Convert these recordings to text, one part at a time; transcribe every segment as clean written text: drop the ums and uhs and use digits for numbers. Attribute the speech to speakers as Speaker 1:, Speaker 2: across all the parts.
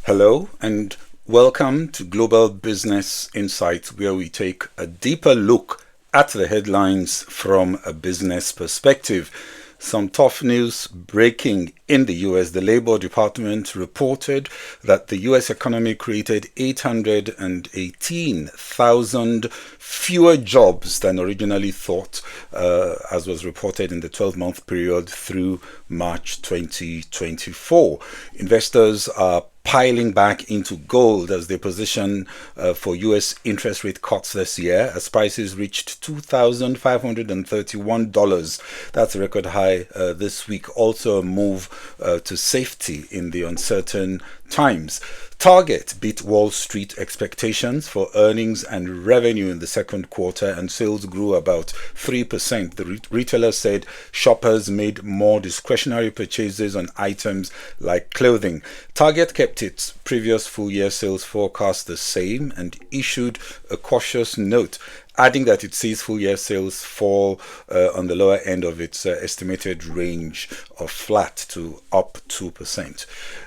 Speaker 1: Hello and welcome to Global Business Insights, where we take a deeper look at the headlines from a business perspective. Some tough news breaking in the US. The Labor Department reported that the US economy created 818,000 fewer jobs than originally thought, as was reported in the 12-month period through March 2024. Investors are piling back into gold as they position for US interest rate cuts this year, as prices reached $2,531. That's a record high this week. Also a move to safety in the uncertain times. Target beat Wall Street expectations for earnings and revenue in the second quarter, and sales grew about 3%. The retailer said shoppers made more discretionary purchases on items like clothing. Target kept its previous full-year sales forecast the same and issued a cautious note, adding that it sees full-year sales fall on the lower end of its estimated range of flat to up 2%.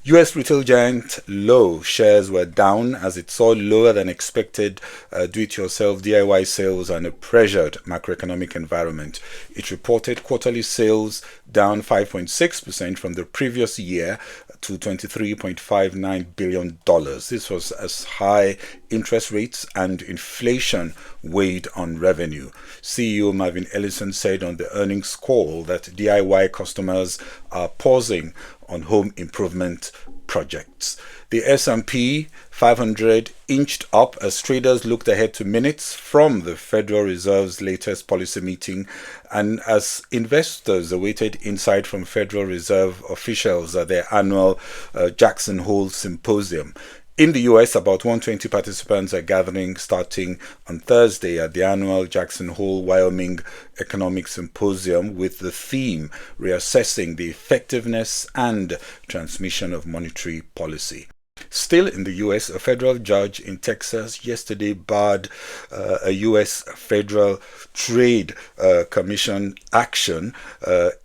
Speaker 1: US retail giant Lowe shares were down as it saw lower than expected do-it-yourself DIY sales and a pressured macroeconomic environment. It reported quarterly sales down 5.6% from the previous year to $23.59 billion. This was as high interest rates and inflation weighed on revenue. CEO Marvin Ellison said on the earnings call that DIY customers are pausing on home improvement projects. The S&P 500 inched up as traders looked ahead to minutes from the Federal Reserve's latest policy meeting and as investors awaited insight from Federal Reserve officials at their annual Jackson Hole Symposium. In the US, about 120 participants are gathering starting on Thursday at the annual Jackson Hole, Wyoming Economic Symposium with the theme Reassessing the Effectiveness and Transmission of Monetary Policy. Still in the US, a federal judge in Texas yesterday barred a US Federal Trade Commission action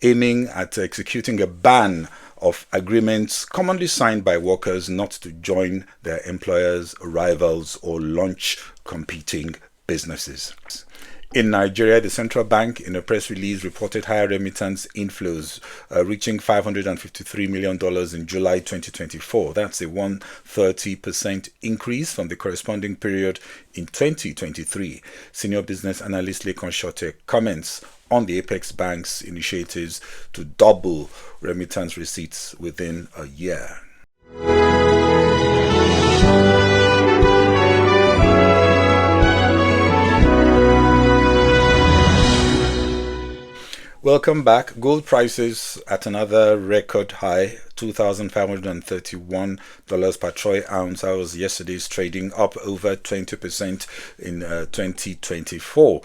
Speaker 1: aiming at executing a ban of agreements commonly signed by workers not to join their employers' rivals or launch competing businesses. In Nigeria, the central bank, in a press release, reported higher remittance inflows, reaching $553 million in July 2024. That's a 130% increase from the corresponding period in 2023. Senior business analyst Lekon Shote comments on the Apex Bank's initiatives to double remittance receipts within a year. Welcome back. Gold prices at another record high, $2,531 per troy ounce. That was yesterday's trading, up over 20% in 2024,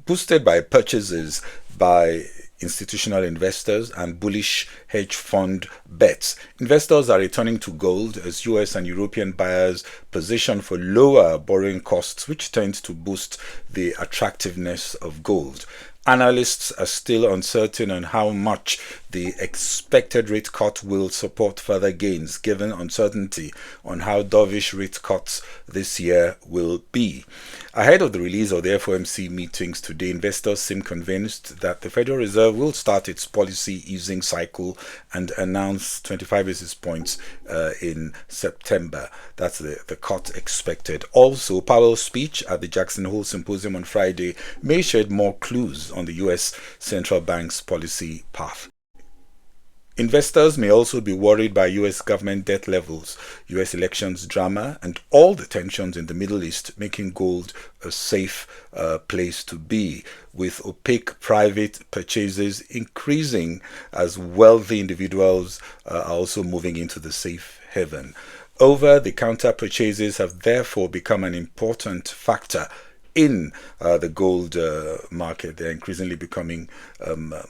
Speaker 1: boosted by purchases by institutional investors and bullish hedge fund bets. Investors are returning to gold as US and European buyers position for lower borrowing costs, which tends to boost the attractiveness of gold. Analysts are still uncertain on how much the expected rate cut will support further gains, given uncertainty on how dovish rate cuts this year will be. Ahead of the release of the FOMC meetings today, investors seem convinced that the Federal Reserve will start its policy easing cycle and announce 25 basis points in September. That's the cut expected. Also, Powell's speech at the Jackson Hole Symposium on Friday may shed more clues on the U.S. Central Bank's policy path. Investors may also be worried by U.S. government debt levels, U.S. elections drama, and all the tensions in the Middle East, making gold a safe place to be, with opaque private purchases increasing as wealthy individuals are also moving into the safe haven. Over-the-counter purchases have therefore become an important factor in the gold market. They're increasingly becoming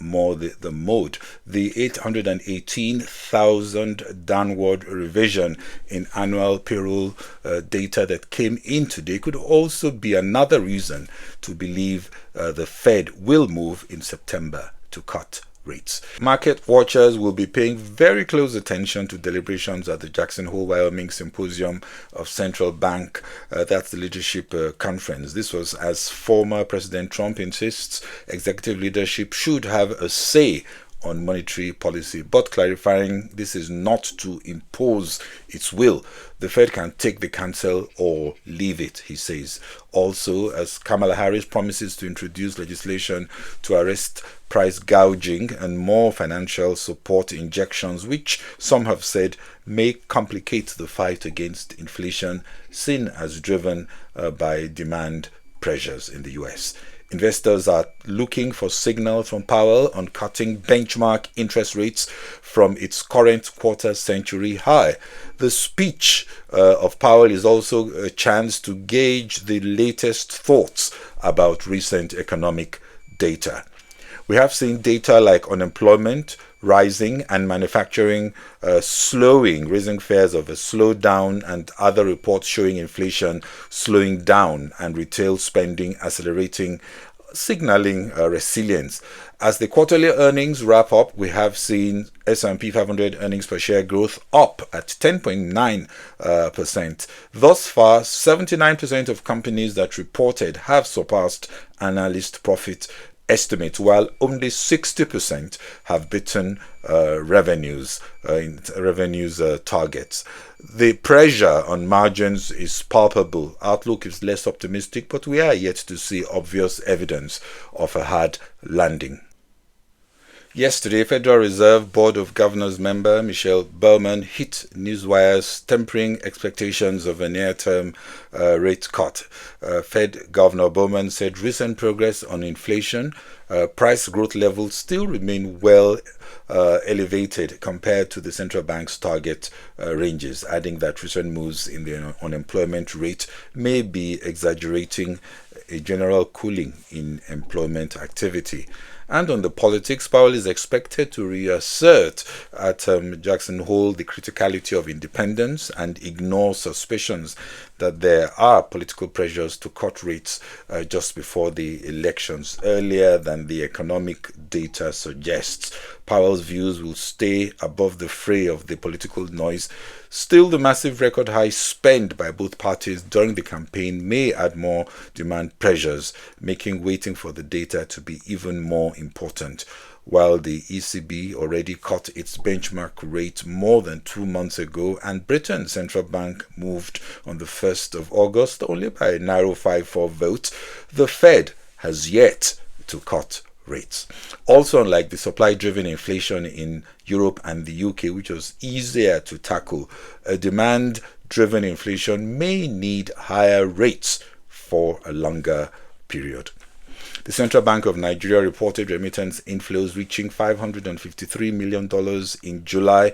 Speaker 1: more the mode. The 818,000 downward revision in annual payroll data that came in today could also be another reason to believe the Fed will move in September to cut rates. Market watchers will be paying very close attention to deliberations at the Jackson Hole, Wyoming Symposium of Central Bank. That's the leadership conference. This was as former President Trump insists executive leadership should have a say on monetary policy, but clarifying this is not to impose its will. The Fed can take the counsel or leave it, he says. Also, as Kamala Harris promises to introduce legislation to arrest price gouging and more financial support injections, which some have said may complicate the fight against inflation, seen as driven by demand pressures in the US. Investors are looking for signals from Powell on cutting benchmark interest rates from its current quarter-century high. The speech of Powell is also a chance to gauge the latest thoughts about recent economic data. We have seen data like unemployment rising and manufacturing slowing, raising fears of a slowdown, and other reports showing inflation slowing down and retail spending accelerating, signaling resilience. As the quarterly earnings wrap up, we have seen S&P 500 earnings per share growth up at 10.9%. Thus far, 79% of companies that reported have surpassed analyst profit estimates, while only 60% have beaten revenues targets. The pressure on margins is palpable. Outlook is less optimistic, but we are yet to see obvious evidence of a hard landing. Yesterday, Federal Reserve Board of Governors member Michelle Bowman hit newswires, tempering expectations of a near-term rate cut. Fed Governor Bowman said recent progress on inflation, price growth levels still remain well elevated compared to the central bank's target ranges, adding that recent moves in the unemployment rate may be exaggerating a general cooling in employment activity. And on the politics, Powell is expected to reassert at Jackson Hole the criticality of independence and ignore suspicions that there are political pressures to cut rates just before the elections, earlier than the economic data suggests. Powell's views will stay above the fray of the political noise. Still, the massive record high spend by both parties during the campaign may add more demand pressures, making waiting for the data to be even more important. While the ECB already cut its benchmark rate more than 2 months ago, and Britain's central bank moved on the 1st of August only by a narrow 5-4 vote, the Fed has yet to cut rates. Also, unlike the supply-driven inflation in Europe and the UK, which was easier to tackle, a demand-driven inflation may need higher rates for a longer period. The Central Bank of Nigeria reported remittance inflows reaching $553 million in July,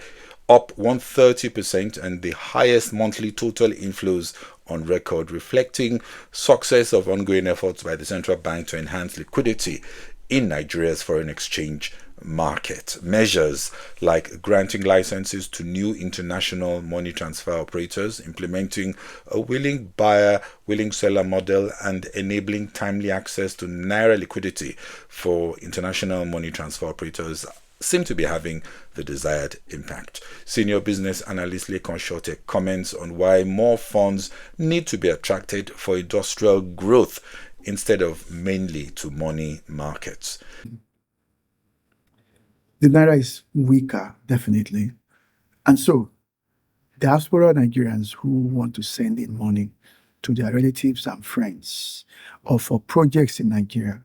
Speaker 1: up 130%, and the highest monthly total inflows on record, reflecting success of ongoing efforts by the central bank to enhance liquidity in Nigeria's foreign exchange market. Measures like granting licenses to new international money transfer operators, implementing a willing buyer, willing seller model, and enabling timely access to naira liquidity for international money transfer operators seem to be having the desired impact. Senior business analyst Lekon Shote comments on why more funds need to be attracted for industrial growth instead of mainly to money markets.
Speaker 2: The naira is weaker, definitely. And so, diaspora Nigerians who want to send in money to their relatives and friends or for projects in Nigeria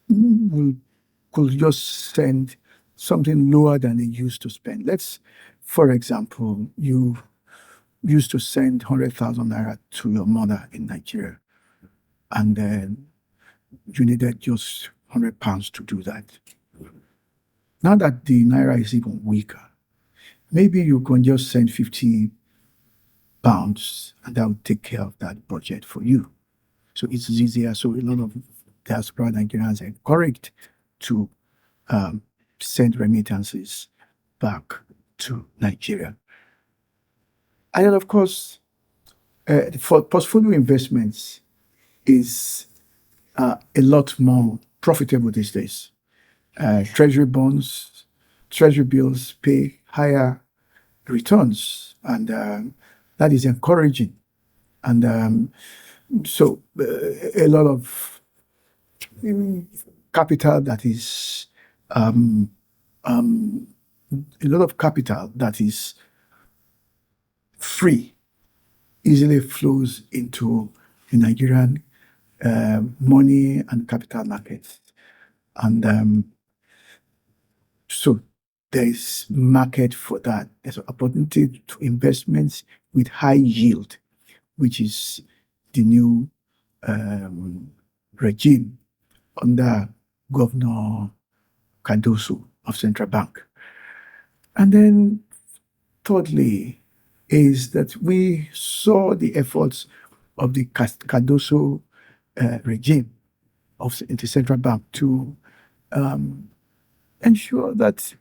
Speaker 2: could just send something lower than they used to spend. For example, you used to send 100,000 naira to your mother in Nigeria, and then you needed just £100 to do that. Now that the naira is even weaker, maybe you can just send £50 and that will take care of that budget for you. So it's easier. So a lot of diaspora Nigerians are encouraged to send remittances back to Nigeria. And then, of course, for portfolio investments is a lot more profitable these days. treasury bonds, treasury bills pay higher returns, and that is encouraging. And so a lot of capital that is free easily flows into the Nigerian money and capital markets. And so there is market for that. There's an opportunity to investments with high yield, which is the new regime under Governor Cardoso of Central Bank. And then thirdly is that we saw the efforts of the Cardoso regime of the Central Bank to ensure that,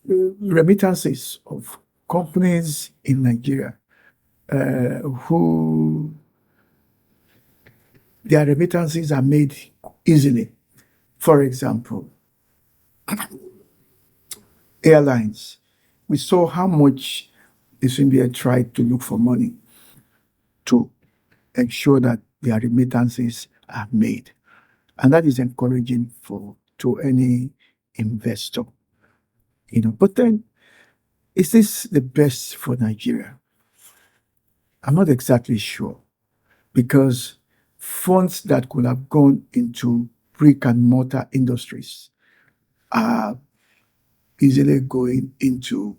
Speaker 2: remittances of companies in Nigeria who their remittances are made easily. For example, airlines. We saw how much the CBN tried to look for money to ensure that their remittances are made. And that is encouraging to any investor. But then, is this the best for Nigeria? I'm not exactly sure, because funds that could have gone into brick and mortar industries are easily going into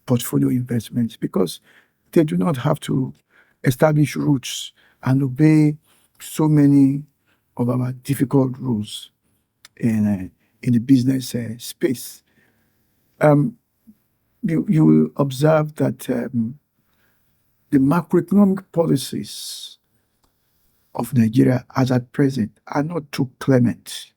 Speaker 2: portfolio investments, because they do not have to establish routes and obey so many of our difficult rules in the business space. You will observe that the macroeconomic policies of Nigeria as at present are not too clement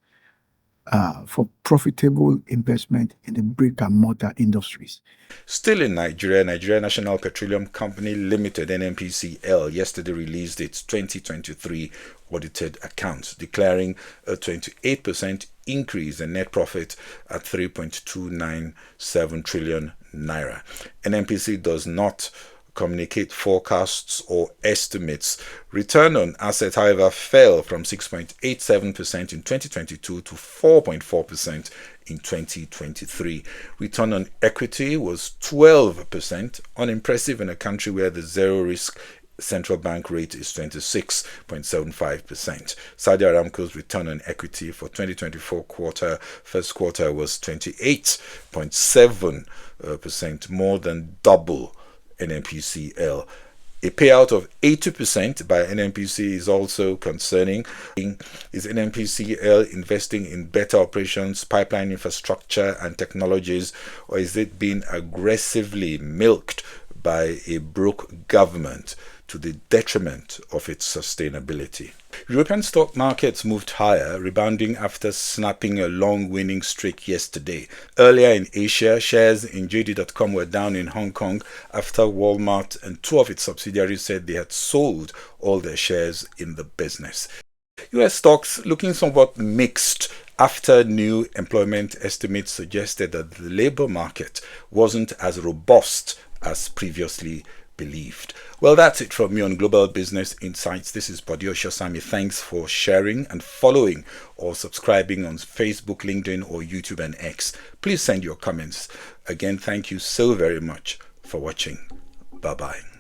Speaker 2: for profitable investment in the brick and mortar industries.
Speaker 1: Still in Nigeria, Nigerian National Petroleum Company Limited, NNPCL, yesterday released its 2023 audited accounts, declaring a 28% increase in net profit at 3.297 trillion naira. NNPC does not communicate forecasts or estimates. Return on assets, however, fell from 6.87% in 2022 to 4.4% in 2023. Return on equity was 12%, unimpressive in a country where the zero risk central bank rate is 26.75%. Saudi Aramco's return on equity for 2024 first quarter was 28.7%, more than double NNPCL. A payout of 80% by NNPC is also concerning. Is NNPCL investing in better operations, pipeline infrastructure and technologies, or is it being aggressively milked by a broke government to the detriment of its sustainability? European stock markets moved higher, rebounding after snapping a long winning streak yesterday. Earlier in Asia, shares in JD.com were down in Hong Kong after Walmart and two of its subsidiaries said they had sold all their shares in the business. US stocks looking somewhat mixed after new employment estimates suggested that the labor market wasn't as robust as previously believed. Well, that's it from me on Global Business Insights. This is Bodio Shosami. Thanks for sharing and following or subscribing on Facebook, LinkedIn, or YouTube and X. Please send your comments. Again, thank you so very much for watching. Bye-bye.